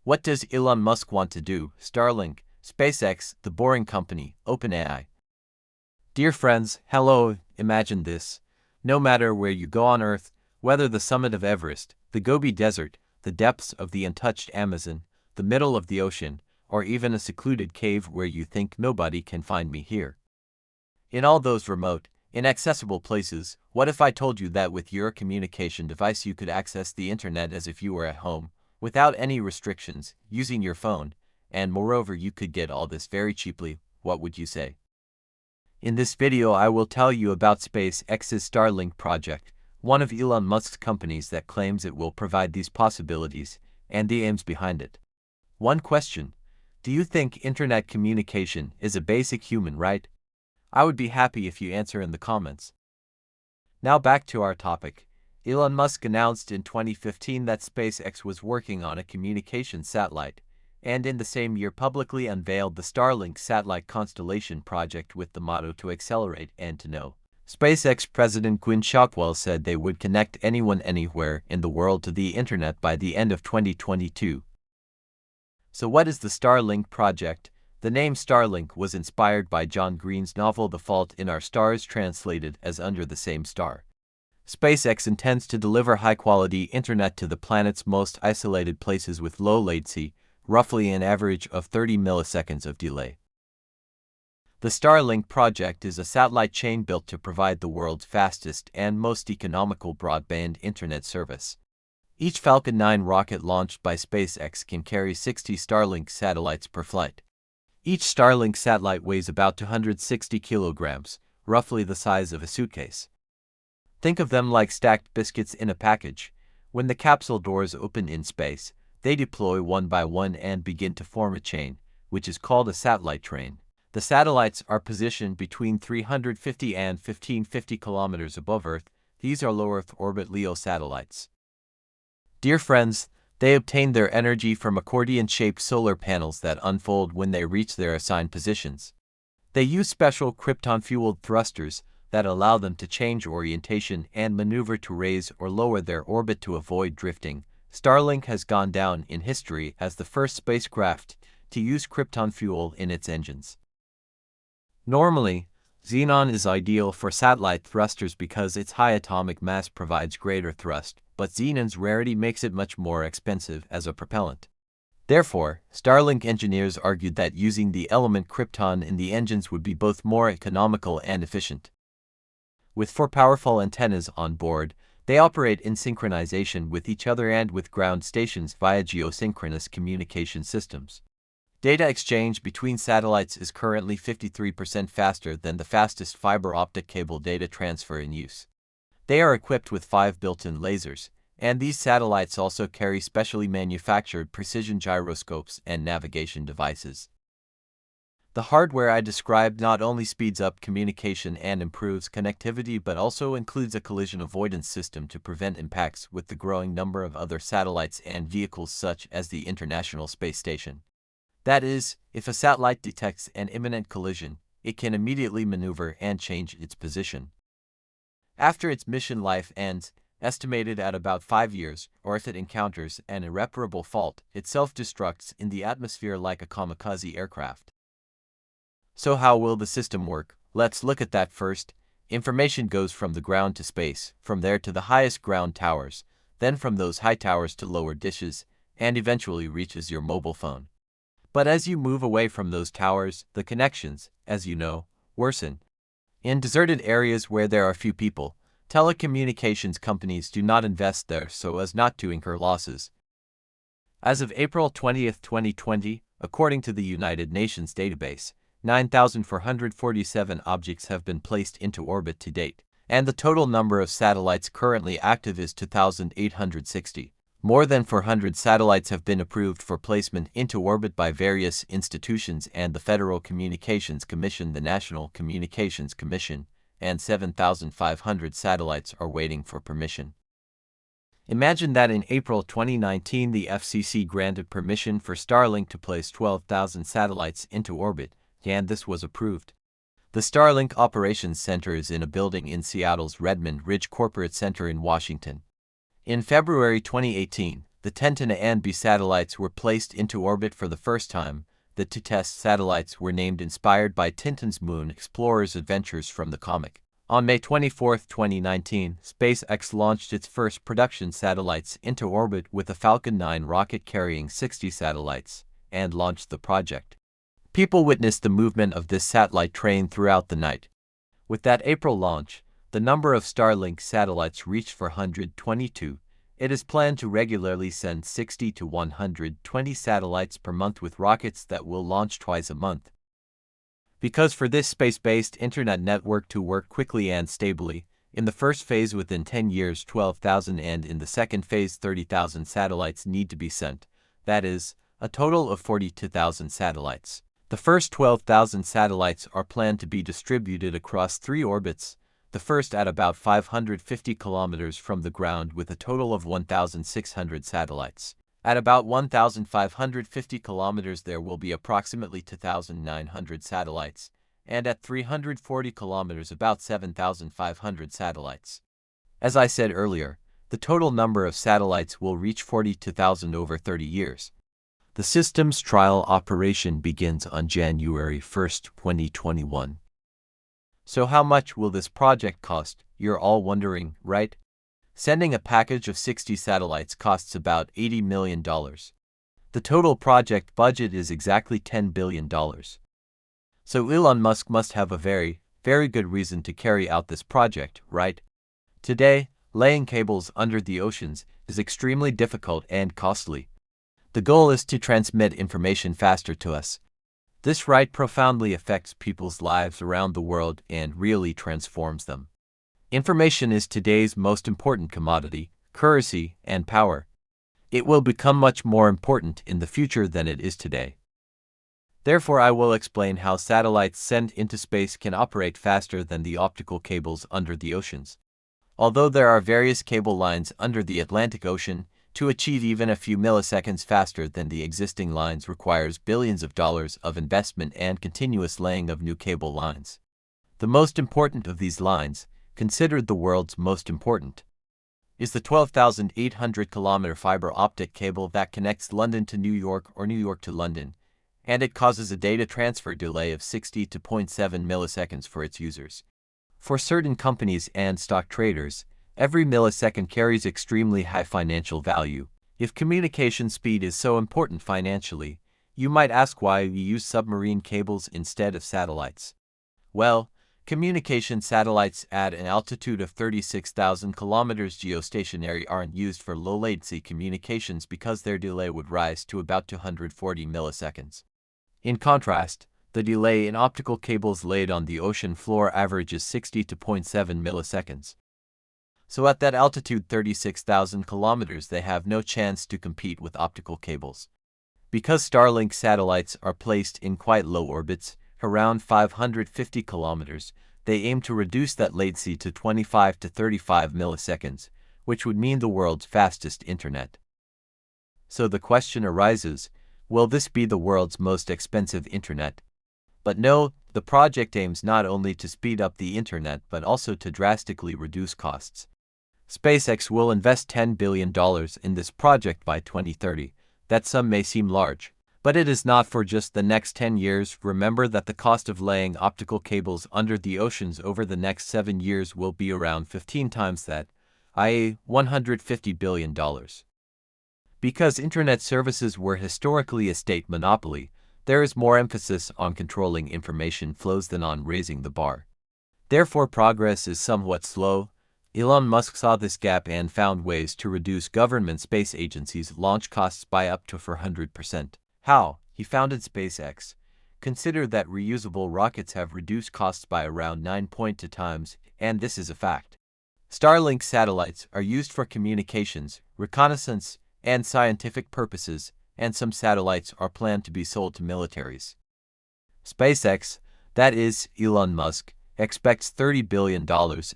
What does Elon Musk want to do? Starlink, SpaceX, the boring company, OpenAI. Dear friends, hello, imagine this. No matter where you go on Earth, whether the summit of Everest, the Gobi Desert, the depths of the untouched Amazon, the middle of the ocean, or even a secluded cave where you think nobody can find me here. In all those remote, inaccessible places, what if I told you that with your communication device you could access the internet as if you were at home, without any restrictions, using your phone, and moreover you could get all this very cheaply? What would you say? In this video I will tell you about SpaceX's Starlink project, one of Elon Musk's companies that claims it will provide these possibilities, and the aims behind it. One question: do you think internet communication is a basic human right? I would be happy if you answer in the comments. Now back to our topic. Elon Musk announced in 2015 that SpaceX was working on a communication satellite, and in the same year publicly unveiled the Starlink satellite constellation project with the motto to accelerate and to know. SpaceX President Gwynne Shotwell said they would connect anyone anywhere in the world to the internet by the end of 2022. So what is the Starlink project? The name Starlink was inspired by John Green's novel The Fault in Our Stars, translated as Under the Same Star. SpaceX intends to deliver high-quality internet to the planet's most isolated places with low latency, roughly an average of 30 milliseconds of delay. The Starlink project is a satellite chain built to provide the world's fastest and most economical broadband internet service. Each Falcon 9 rocket launched by SpaceX can carry 60 Starlink satellites per flight. Each Starlink satellite weighs about 260 kilograms, roughly the size of a suitcase. Think of them like stacked biscuits in a package. When the capsule doors open in space, they deploy one by one and begin to form a chain, which is called a satellite train. The satellites are positioned between 350 and 1550 kilometers above Earth. These are low Earth orbit LEO satellites. Dear friends, they obtain their energy from accordion-shaped solar panels that unfold when they reach their assigned positions. They use special krypton-fueled thrusters that allow them to change orientation and maneuver to raise or lower their orbit to avoid drifting. Starlink has gone down in history as the first spacecraft to use krypton fuel in its engines. Normally, xenon is ideal for satellite thrusters because its high atomic mass provides greater thrust, but xenon's rarity makes it much more expensive as a propellant. Therefore, Starlink engineers argued that using the element krypton in the engines would be both more economical and efficient. With 4 powerful antennas on board, they operate in synchronization with each other and with ground stations via geosynchronous communication systems. Data exchange between satellites is currently 53% faster than the fastest fiber optic cable data transfer in use. They are equipped with 5 built-in lasers, and these satellites also carry specially manufactured precision gyroscopes and navigation devices. The hardware I described not only speeds up communication and improves connectivity but also includes a collision avoidance system to prevent impacts with the growing number of other satellites and vehicles such as the International Space Station. That is, if a satellite detects an imminent collision, it can immediately maneuver and change its position. After its mission life ends, estimated at about 5 years, or if it encounters an irreparable fault, it self-destructs in the atmosphere like a kamikaze aircraft. So how will the system work? Let's look at that first. Information goes from the ground to space, from there to the highest ground towers, then from those high towers to lower dishes, and eventually reaches your mobile phone. But as you move away from those towers, the connections, as you know, worsen. In deserted areas where there are few people, telecommunications companies do not invest there so as not to incur losses. As of April 20, 2020, according to the United Nations database, 9,447 objects have been placed into orbit to date, and the total number of satellites currently active is 2,860. More than 400 satellites have been approved for placement into orbit by various institutions and the Federal Communications Commission, the National Communications Commission, and 7,500 satellites are waiting for permission. Imagine that in April 2019 the FCC granted permission for Starlink to place 12,000 satellites into orbit, and this was approved. The Starlink Operations Center is in a building in Seattle's Redmond Ridge Corporate Center in Washington. In February 2018, the Tentana and B satellites were placed into orbit for the first time. The two test satellites were named inspired by Tintin's Moon Explorer's adventures from the comic. On May 24, 2019, SpaceX launched its first production satellites into orbit with a Falcon 9 rocket carrying 60 satellites, and launched the project. People witnessed the movement of this satellite train throughout the night. With that April launch, the number of Starlink satellites reached 422. It is planned to regularly send 60 to 120 satellites per month with rockets that will launch twice a month. Because for this space-based internet network to work quickly and stably, in the first phase within 10 years 12,000 and in the second phase 30,000 satellites need to be sent, that is, a total of 42,000 satellites. The first 12,000 satellites are planned to be distributed across 3 orbits, the first at about 550 kilometers from the ground with a total of 1,600 satellites. At about 1,550 kilometers there will be approximately 2,900 satellites, and at 340 kilometers about 7,500 satellites. As I said earlier, the total number of satellites will reach 42,000 over 30 years. The system's trial operation begins on January 1, 2021. So how much will this project cost, you're all wondering, right? Sending a package of 60 satellites costs about $80 million. The total project budget is exactly $10 billion. So Elon Musk must have a very, very good reason to carry out this project, right? Today, laying cables under the oceans is extremely difficult and costly. The goal is to transmit information faster to us. This right profoundly affects people's lives around the world and really transforms them. Information is today's most important commodity, currency, and power. It will become much more important in the future than it is today. Therefore, I will explain how satellites sent into space can operate faster than the optical cables under the oceans. Although there are various cable lines under the Atlantic Ocean, to achieve even a few milliseconds faster than the existing lines requires billions of dollars of investment and continuous laying of new cable lines. The most important of these lines, considered the world's most important, is the 12,800-kilometer fiber optic cable that connects London to New York or New York to London, and it causes a data transfer delay of 60 to 0.7 milliseconds for its users. For certain companies and stock traders, every millisecond carries extremely high financial value. If communication speed is so important financially, you might ask why we use submarine cables instead of satellites. Well, communication satellites at an altitude of 36,000 kilometers geostationary aren't used for low-latency communications because their delay would rise to about 240 milliseconds. In contrast, the delay in optical cables laid on the ocean floor averages 60 to 0.7 milliseconds. So at that altitude 36,000 kilometers they have no chance to compete with optical cables. Because Starlink satellites are placed in quite low orbits, around 550 kilometers, they aim to reduce that latency to 25 to 35 milliseconds, which would mean the world's fastest internet. So the question arises, will this be the world's most expensive internet? But no, the project aims not only to speed up the internet but also to drastically reduce costs. SpaceX will invest $10 billion in this project by 2030. That sum may seem large, but it is not for just the next 10 years. Remember that the cost of laying optical cables under the oceans over the next 7 years will be around 15 times that, i.e., $150 billion. Because internet services were historically a state monopoly, there is more emphasis on controlling information flows than on raising the bar. Therefore, progress is somewhat slow. Elon Musk saw this gap and found ways to reduce government space agencies' launch costs by up to 400%. How? He founded SpaceX. Consider that reusable rockets have reduced costs by around 9.2 times, and this is a fact. Starlink satellites are used for communications, reconnaissance, and scientific purposes, and some satellites are planned to be sold to militaries. SpaceX, that is, Elon Musk, expects $30 billion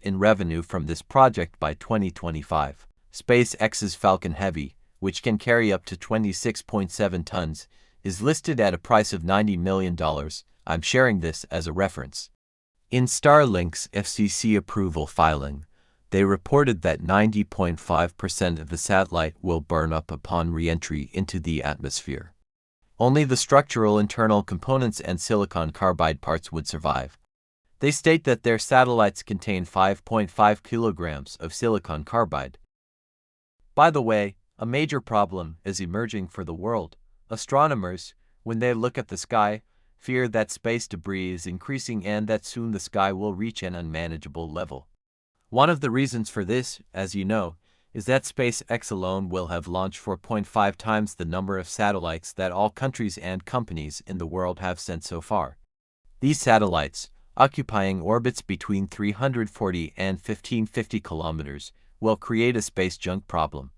in revenue from this project by 2025. SpaceX's Falcon Heavy, which can carry up to 26.7 tons, is listed at a price of $90 million. I'm sharing this as a reference. In Starlink's FCC approval filing, They reported that 90.5% of the satellite will burn up upon re-entry into the atmosphere. Only the structural internal components and silicon carbide parts would survive. They state that their satellites contain 5.5 kilograms of silicon carbide. By the way, a major problem is emerging for the world. Astronomers, when they look at the sky, fear that space debris is increasing and that soon the sky will reach an unmanageable level. One of the reasons for this, as you know, is that SpaceX alone will have launched 4.5 times the number of satellites that all countries and companies in the world have sent so far. These satellites, occupying orbits between 340 and 1550 kilometers, will create a space junk problem.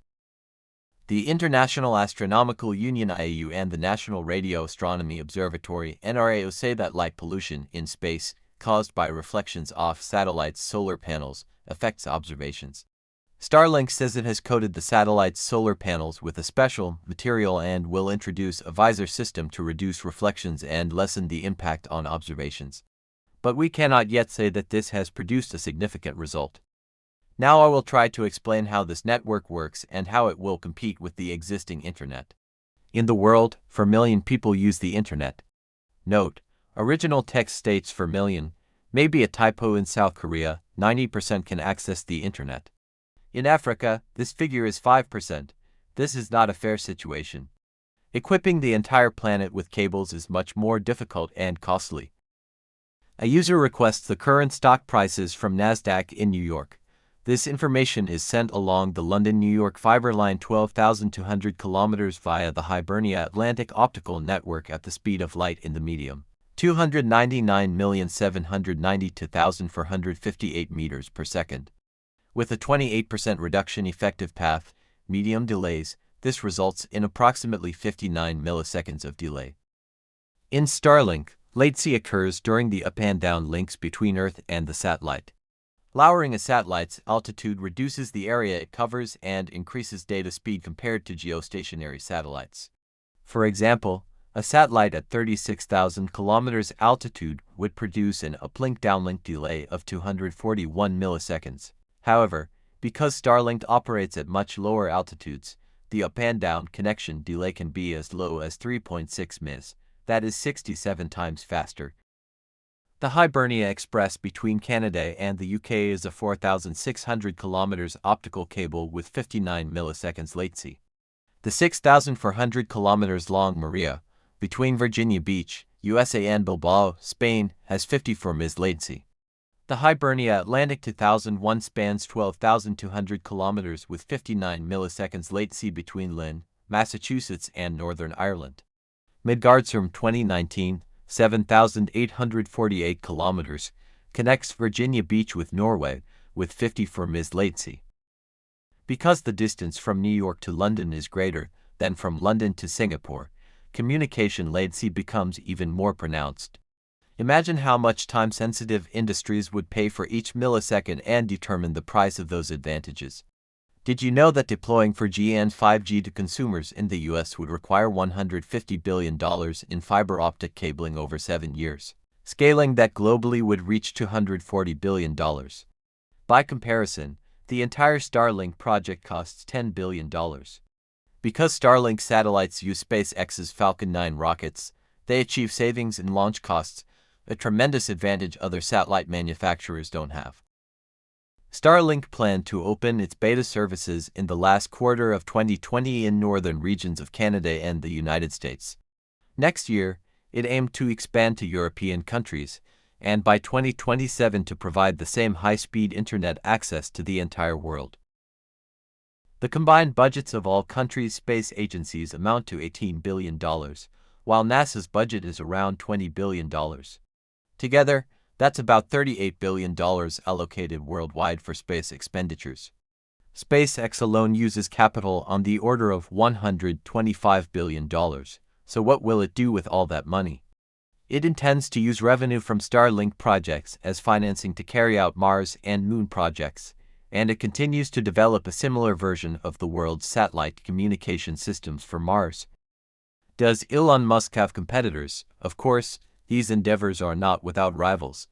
The International Astronomical Union (IAU) and the National Radio Astronomy Observatory (NRAO) say that light pollution in space, caused by reflections off satellites' solar panels, affects observations. Starlink says it has coated the satellite's solar panels with a special material and will introduce a visor system to reduce reflections and lessen the impact on observations. But we cannot yet say that this has produced a significant result. Now I will try to explain how this network works and how it will compete with the existing internet. In the world, 4 million people use the internet. Note, original text states 4 million, may be a typo. In South Korea, 90% can access the internet. In Africa, this figure is 5%. This is not a fair situation. Equipping the entire planet with cables is much more difficult and costly. A user requests the current stock prices from Nasdaq in New York. This information is sent along the London-New York fiber line 12,200 kilometers via the Hibernia Atlantic optical network at the speed of light in the medium, 299,792,458 meters per second. With a 28% reduction effective path, medium delays, this results in approximately 59 milliseconds of delay. In Starlink, latency occurs during the up and down links between Earth and the satellite. Lowering a satellite's altitude reduces the area it covers and increases data speed compared to geostationary satellites. For example, a satellite at 36,000 kilometers altitude would produce an uplink-downlink delay of 241 milliseconds. However, because Starlink operates at much lower altitudes, the up and down connection delay can be as low as 3.6 ms, that is 67 times faster. The Hibernia Express between Canada and the UK is a 4,600 kilometers optical cable with 59 milliseconds latency. The 6,400 kilometers long Maria, between Virginia Beach, USA and Bilbao, Spain, has 54 ms latency. The Hibernia Atlantic 2001 spans 12,200 kilometers with 59 milliseconds latency between Lynn, Massachusetts and Northern Ireland. Midgardsorm 2019, 7,848 kilometers, connects Virginia Beach with Norway, with 54 ms latency. Because the distance from New York to London is greater than from London to Singapore, communication latency becomes even more pronounced. Imagine how much time-sensitive industries would pay for each millisecond and determine the price of those advantages. Did you know that deploying 4G and 5G to consumers in the US would require $150 billion in fiber optic cabling over 7 years? Scaling that globally would reach $240 billion. By comparison, the entire Starlink project costs $10 billion. Because Starlink satellites use SpaceX's Falcon 9 rockets, they achieve savings in launch costs, a tremendous advantage other satellite manufacturers don't have. Starlink planned to open its beta services in the last quarter of 2020 in northern regions of Canada and the United States. Next year, it aimed to expand to European countries, and by 2027 to provide the same high-speed internet access to the entire world. The combined budgets of all countries' space agencies amount to $18 billion, while NASA's budget is around $20 billion. Together, that's about $38 billion allocated worldwide for space expenditures. SpaceX alone uses capital on the order of $125 billion, so what will it do with all that money? It intends to use revenue from Starlink projects as financing to carry out Mars and Moon projects, and it continues to develop a similar version of the world's satellite communication systems for Mars. Does Elon Musk have competitors? Of course, these endeavors are not without rivals.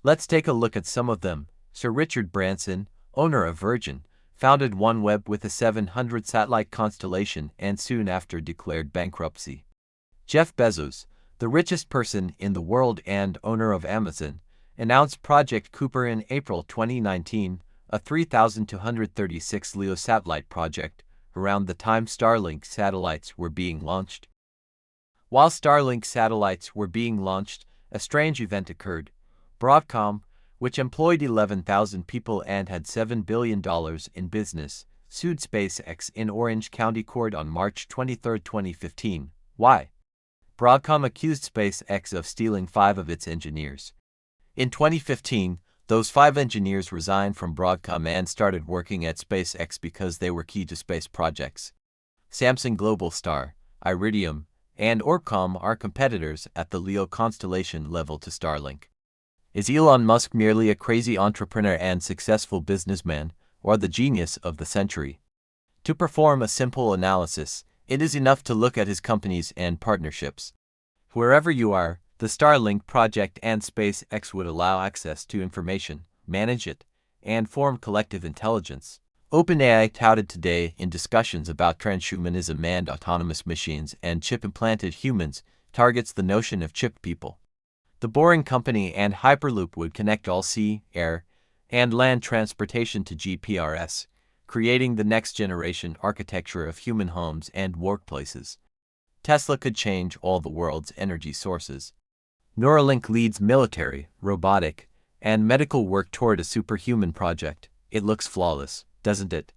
Let's take a look at some of them. Sir Richard Branson, owner of Virgin, founded OneWeb with a 700-satellite constellation and soon after declared bankruptcy. Jeff Bezos, the richest person in the world and owner of Amazon, announced Project Kuiper in April 2019, a 3,236 LEO satellite project, around the time Starlink satellites were being launched. While Starlink satellites were being launched, a strange event occurred. Broadcom, which employed 11,000 people and had $7 billion in business, sued SpaceX in Orange County Court on March 23, 2015. Why? Broadcom accused SpaceX of stealing 5 of its engineers. In 2015, those 5 engineers resigned from Broadcom and started working at SpaceX because they were key to space projects. Samsung Globalstar, Iridium, and Orbcomm are competitors at the LEO constellation level to Starlink. Is Elon Musk merely a crazy entrepreneur and successful businessman, or the genius of the century? To perform a simple analysis, it is enough to look at his companies and partnerships. Wherever you are, the Starlink project and SpaceX would allow access to information, manage it, and form collective intelligence. OpenAI, touted today in discussions about transhumanism and autonomous machines and chip-implanted humans, targets the notion of chipped people. The Boring Company and Hyperloop would connect all sea, air, and land transportation to GPRS, creating the next-generation architecture of human homes and workplaces. Tesla could change all the world's energy sources. Neuralink leads military, robotic, and medical work toward a superhuman project. It looks flawless, doesn't it?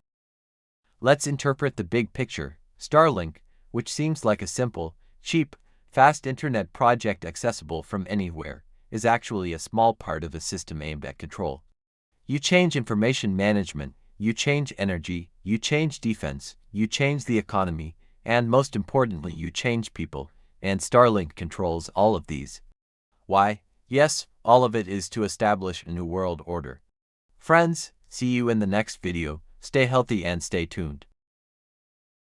Let's interpret the big picture. Starlink, which seems like a simple, cheap, fast internet project accessible from anywhere, is actually a small part of a system aimed at control. You change information management, you change energy, you change defense, you change the economy, and most importantly, you change people, and Starlink controls all of these. Why? Yes, all of it is to establish a new world order. Friends, see you in the next video. Stay healthy and stay tuned.